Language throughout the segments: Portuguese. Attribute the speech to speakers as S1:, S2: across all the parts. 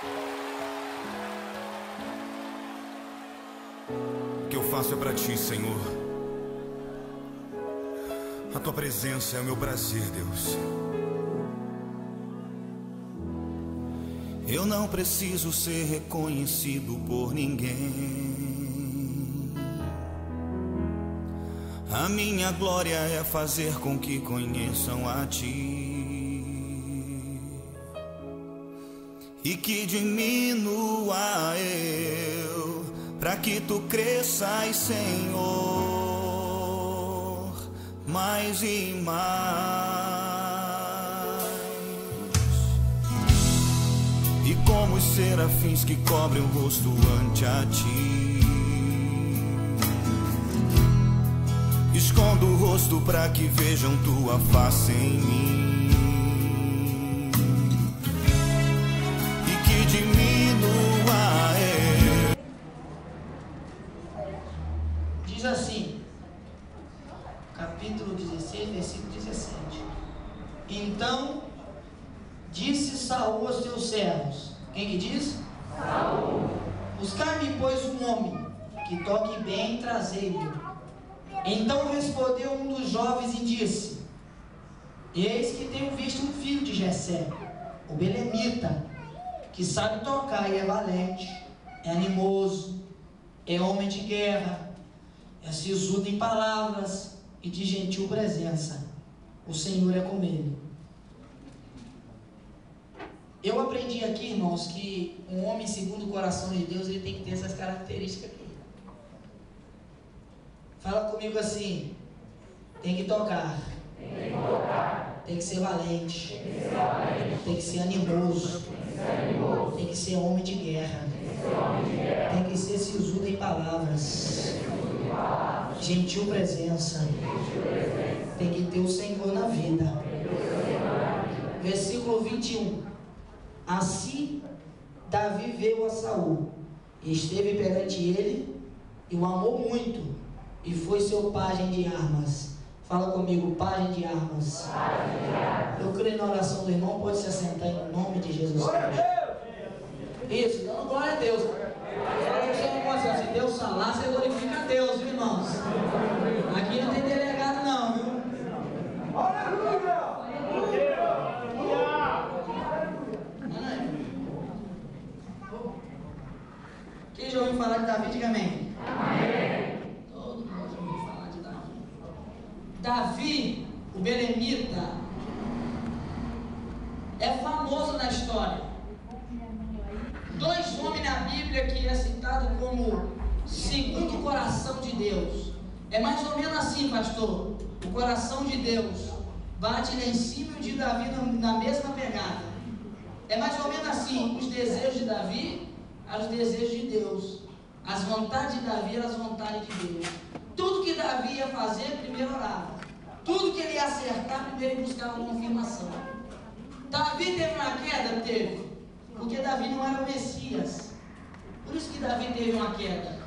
S1: O que eu faço é para ti, Senhor. A tua presença é o meu prazer, Deus. Eu não preciso ser reconhecido por ninguém. A minha glória é fazer com que conheçam a ti e que diminua eu, para que tu cresças, Senhor, mais e mais. E como os serafins que cobrem o rosto ante a ti, escondo o rosto para que vejam tua face em mim e que diminua eu.
S2: Diz assim, capítulo 16, versículo 17: Então disse Saul aos seus servos. Quem que diz? Saul. Buscar-me, pois, um homem que toque bem e trazei-me. Então respondeu um dos jovens e disse: Eis que tenho visto um filho de Jessé, o belemita, que sabe tocar e é valente, é animoso, é homem de guerra, é sisudo em palavras e de gentil presença. O Senhor é com ele. Eu aprendi aqui, irmãos, que um homem segundo o coração de Deus, ele tem que ter essas características aqui. Fala comigo assim: tem que tocar, tem que ser valente, tem que ser animoso, tem que ser homem de guerra, tem que ser sisudo em palavras, gentil presença, tem que ter o Senhor na vida. Versículo 21. Assim Davi veio a Saul e esteve perante ele e o amou muito, e foi seu pajem de armas. Fala comigo, pajem de armas. Eu creio na oração do irmão, pode se assentar em nome de Jesus Cristo. Isso, dando glória a Deus. Você não pode dizer assim, Deus falar, você glorifica a Deus, viu, irmãos? Aqui não tem delegado não, viu? Quem já ouviu falar de Davi, diga amém. Amém. Todo mundo já ouviu falar de Davi. Davi, o belemita, é famoso na história. Dois homens na Bíblia que é citado como segundo o coração de Deus. É mais ou menos assim, pastor. O coração de Deus bate lá em cima e o de Davi na mesma pegada. É mais ou menos assim. Os desejos de Davi eram os desejos de Deus. As vontades de Davi eram as vontades de Deus. Tudo que Davi ia fazer, primeiro orava. Tudo que ele ia acertar, primeiro ele buscava confirmação. Davi teve uma queda? Teve. Porque Davi não era o Messias. Por isso que Davi teve uma queda.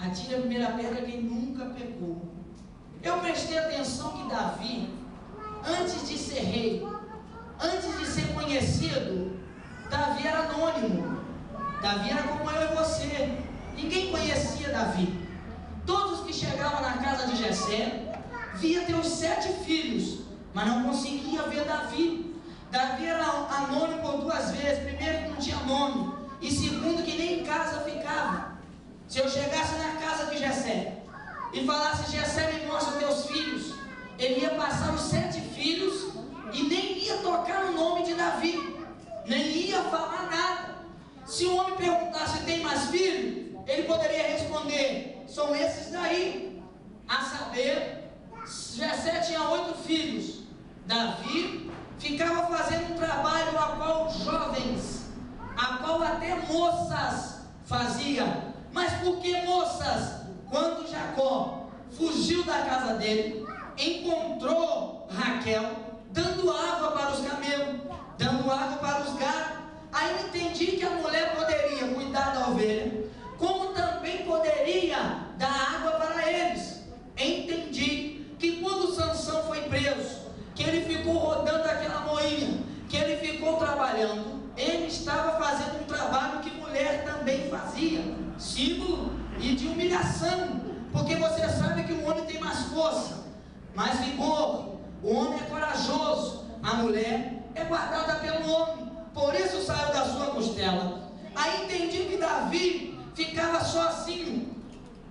S2: Atire a primeira pedra quem nunca pecou. Eu prestei atenção que Davi, antes de ser rei, antes de ser conhecido, Davi era anônimo. Davi era como eu e você. Ninguém conhecia Davi. Todos que chegavam na casa de Jessé via ter os 7 filhos, mas não conseguia ver Davi. Davi era anônimo por 2 vezes. Primeiro, que não tinha nome, e segundo, que nem em casa ficava. Se eu chegasse na casa de Jessé e falasse: Jessé, me mostra teus filhos, ele ia passar os 7 filhos e nem ia tocar no nome de Davi, nem ia falar nada. Se o homem perguntasse: tem mais filhos? Ele poderia responder: são esses daí. A saber, Jessé tinha 8 filhos. Davi ficava fazendo um trabalho a qual jovens, a qual até moças fazia. Mas por que moças? Quando Jacó fugiu da casa dele, encontrou Raquel dando água para os camelos, dando água para os gados. Aí eu entendi que a mulher poderia cuidar da ovelha, como também poderia dar água para eles. Entendi que quando Sansão foi preso, que ele ficou rodando aquela moinha, que ele ficou trabalhando, ele estava fazendo um trabalho humilhação, porque você sabe que o homem tem mais força, mais vigor, o homem é corajoso, a mulher é guardada pelo homem, por isso saiu da sua costela. Aí entendi que Davi ficava só assim,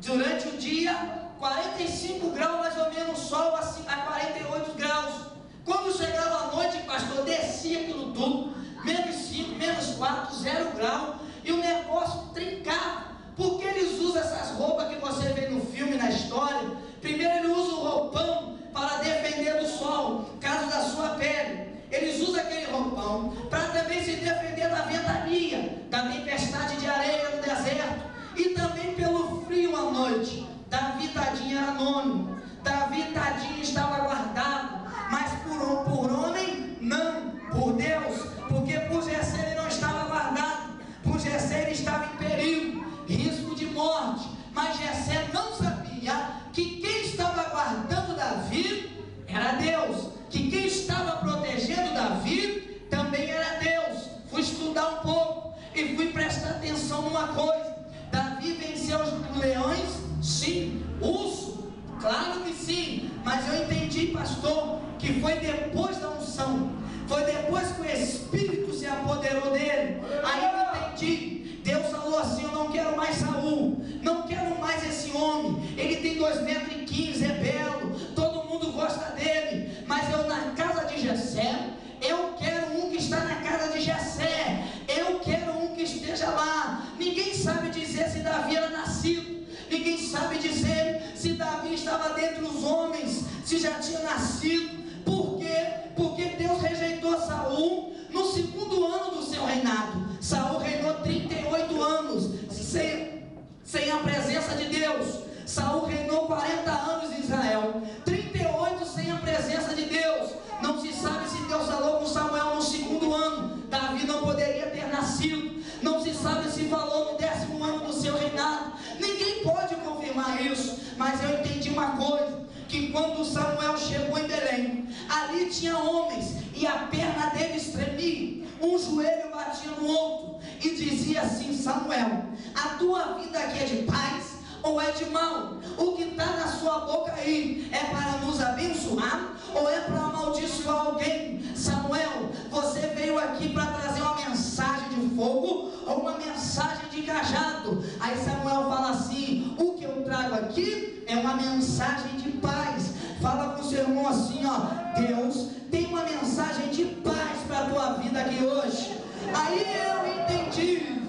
S2: durante o dia, 45 graus mais ou menos, sol assim, a 48 graus. Quando chegava a noite, pastor, descia aquilo tudo, menos 5, menos 4, 0 grau, e o negócio trincava. Porque eles usam essas roupas que você vê no filme, na história. Primeiro ele usa o roupão para defender do sol, caso da sua pele. Eles usam aquele roupão para também se defender da ventania, da tempestade de areia no deserto, e também pelo frio à noite. Davi tadinho era anônimo, Davi tadinho estava guardado, mas por homem não, por Deus, porque por Jessé ele não estava guardado, por Jessé ele estava em perigo, risco de morte, mas Jessé não sabia que quem estava guardando Davi era Deus, que quem estava protegendo Davi também era Deus. Fui estudar um pouco e fui prestar atenção numa coisa. Davi venceu os leões? Sim. Urso? Claro que sim, mas eu entendi, pastor, que foi depois da unção, foi depois que o Espírito se apoderou dele. Aí eu entendi. Deus falou assim: eu não quero mais Saul, não quero mais esse homem, ele tem 2,15 metros, é belo, todo mundo gosta dele, mas eu na casa de Jessé, eu quero um que está na casa de Jessé, eu quero um que esteja lá. Ninguém sabe dizer se Davi era nascido, ninguém sabe dizer se Davi estava dentre os homens, se já tinha nascido. Por quê? Porque Deus rejeitou Saul no 2º ano do seu reinado. Saul reinou 38 anos sem a presença de Deus. Saul reinou 40 anos em Israel, 38 sem a presença de Deus. Não se sabe se Deus falou com Samuel no 2º ano. Davi não poderia ter nascido. Não se sabe se falou no 10º ano do seu reinado. Ninguém pode confirmar isso, mas eu entendi uma coisa, que quando Samuel chegou em Belém, ali tinha homens, e a perna deles tremia, um joelho batia no outro, e dizia assim: Samuel, a tua vida aqui é de paz ou é de mal? O que está na sua boca aí é para nos abençoar ou é para amaldiçoar alguém? Samuel, você veio aqui para trazer uma mensagem de fogo ou uma mensagem de cajado? Aí Samuel fala assim: o que eu trago aqui é uma mensagem de paz. Fala com o seu irmão assim, ó: Deus tem uma mensagem de paz para a tua vida aqui hoje. Aí eu entendi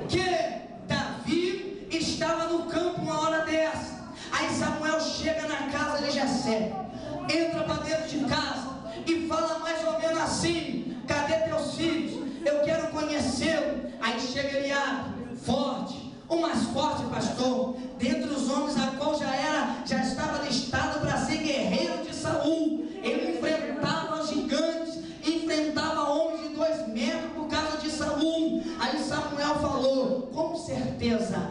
S2: que Davi estava no campo uma hora dessa. Aí Samuel chega na casa de Jessé, entra para dentro de casa e fala mais ou menos assim: cadê teus filhos? Eu quero conhecê-lo. Aí chega Eliabe, forte, o mais forte, pastor, dentre os homens a qual já estava listado para ser guerreiro de Saul. Ele enfrentava gigantes, enfrentava homens de 2 metros por causa de Saul. Aí Samuel falou: com certeza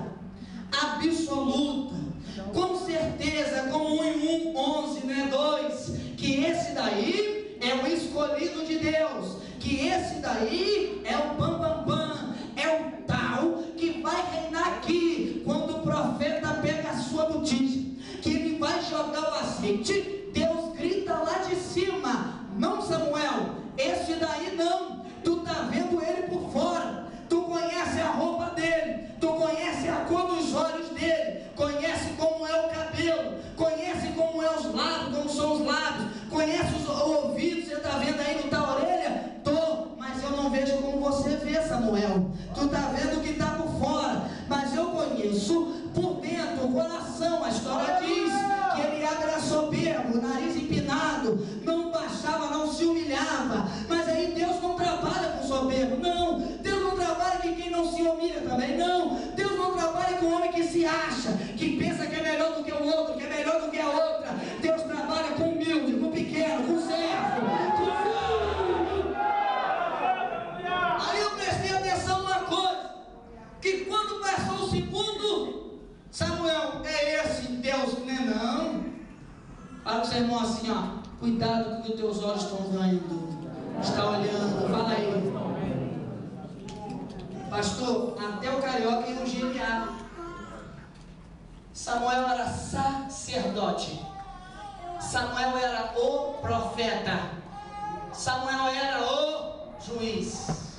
S2: absoluta, com certeza, como 1 e 1, 11, não é 2, que esse daí é o escolhido de Deus, que esse daí é o bam, é o tal que vai reinar aqui. Quando o profeta pega a sua botija, que ele vai jogar o azeite, Deus grita lá de cima: não, Samuel, esse daí não, tu está vendo ele por fora, tu conhece a roupa dele, tu conhece a cor dos olhos dele, conhece como é o cabelo, conhece como é os lábios, como são os lábios, conhece os ouvidos, você está vendo aí, não está a orelha? Tô, mas eu não vejo como você vê, Samuel, tu está vendo o que está por fora, mas eu conheço por dentro, o coração. A história diz que Eliabe era soberbo, nariz empinado, não baixava, não se humilhava. Mas aí Deus não trabalha com soberbo, não. Deus não trabalha com quem não se humilha também, não. Deus não trabalha com o homem que se acha, que pensa que é melhor do que o outro, que é melhor do que a outra. Deus trabalha com humilde, com pequeno, com servo, com filho. Aí eu prestei atenção numa coisa, que quando passou o 2º, Samuel, é esse Deus, né? Não. Fala com o seu irmão assim, ó: cuidado com o que os teus olhos estão vendo, está olhando. Fala aí, pastor, até o carioca é um genial. Samuel era sacerdote. Samuel era o profeta. Samuel era o juiz.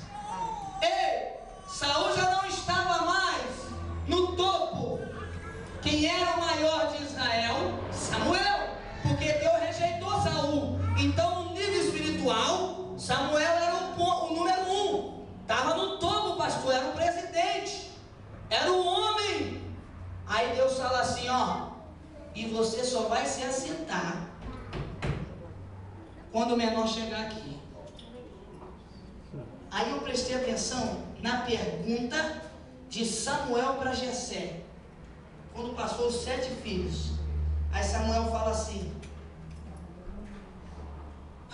S2: E Saul já não estava mais no topo. Quem era o maior de Israel? Samuel. Porque Deus rejeitou Saul. Então, no nível espiritual, Samuel era o número 1. Estava no topo, pastor. Era o presidente. Era o homem. Aí Deus fala assim, ó. E você só vai se assentar quando o menor chegar aqui. Aí eu prestei atenção na pergunta de Samuel para Jessé. Quando passou os 7 filhos. Aí Samuel fala assim: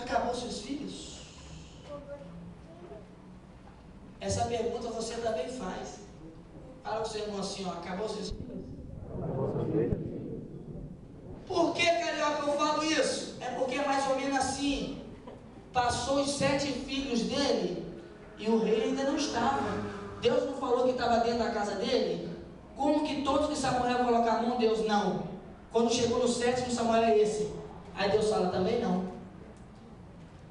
S2: acabou seus filhos? Essa pergunta você também faz. Fala com o seu irmão assim, ó, acabou seus filhos? Por que, carioca, eu falo isso? É porque é mais ou menos assim. Passou os 7 filhos dele e o rei ainda não estava. Deus não falou que estava dentro da casa dele? Como que todos que Samuel colocar a mão, Deus não? Quando chegou no 7º, Samuel é esse. Aí Deus fala, também não.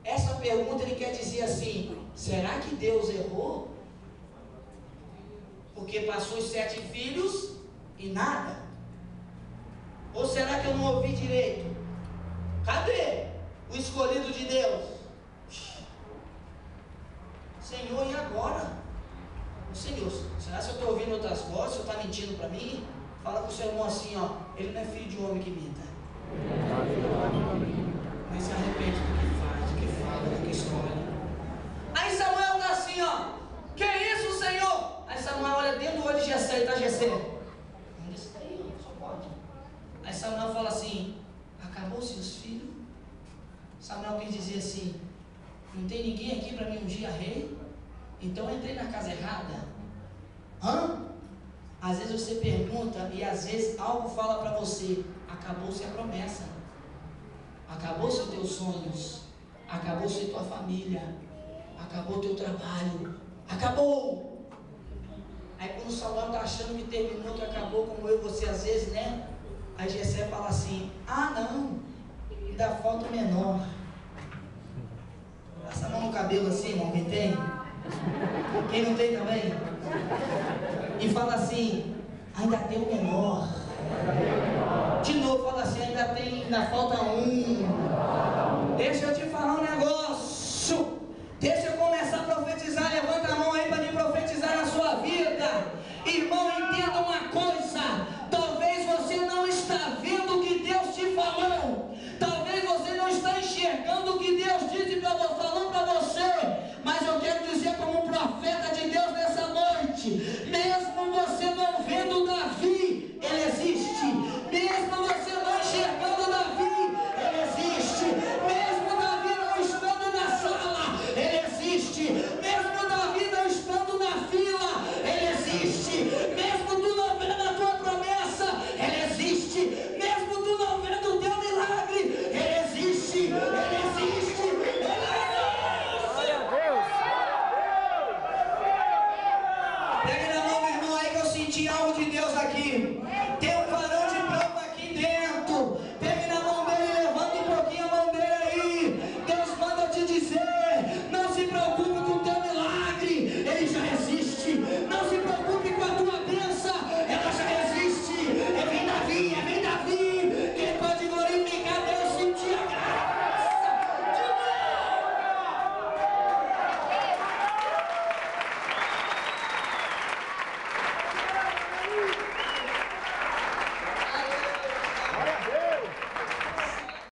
S2: Essa pergunta ele quer dizer assim: será que Deus errou? Porque passou os 7 filhos e nada? Ou será que eu não ouvi direito? Cadê o escolhido de Deus? Senhor, e agora? Senhor, será que eu estou ouvindo outras vozes? O Senhor está mentindo para mim? Fala com o seu irmão assim, ó. Ele não é filho de um homem que minta. Mas se arrepende do que faz, do que fala, do que escolhe. Aí Samuel está assim, ó. Que isso, Senhor? Aí Samuel olha dentro do olho de Jessé, tá, Jessé? Onde está aí? Só pode. Aí Samuel fala assim: acabou-se os filhos? Samuel quis dizer assim: não tem ninguém aqui para me ungir a rei? Então eu entrei na casa errada? Hã? Às vezes você pergunta e às vezes algo fala para você: acabou-se a promessa, acabou-se os teus sonhos, acabou-se a tua família, acabou o teu trabalho, acabou. Aí quando Samuel está achando que terminou, que acabou, como eu e você às vezes, né? Aí Jessé fala assim: ah não, ainda falta o menor. Passa a mão no cabelo assim, irmão, quem tem? Quem não tem também? E fala assim: ainda tem o menor. De novo fala assim: ainda falta um. Deixa eu te falar um negócio. Deixa eu começar a profetizar. Levanta a mão aí para me profetizar na sua vida. Irmão, entenda uma coisa. Talvez você não está vendo o que Deus te falou. Talvez você não está enxergando o que Deus disse falando para você. Mas eu quero dizer como um profeta de Deus nessa noite: mesmo você não vendo Davi, ele existe. Mesmo você não enxergando Davi, ele existe. Mesmo Davi não estando na sala, ele existe. Mesmo Davi não estando na fila, ele existe. Mesmo tu não vendo a tua promessa, ele existe. Mesmo tu não vendo o teu milagre, ele existe. Ele existe.
S3: Glória a Deus.
S2: Pega na mão, meu irmão, aí que eu senti algo de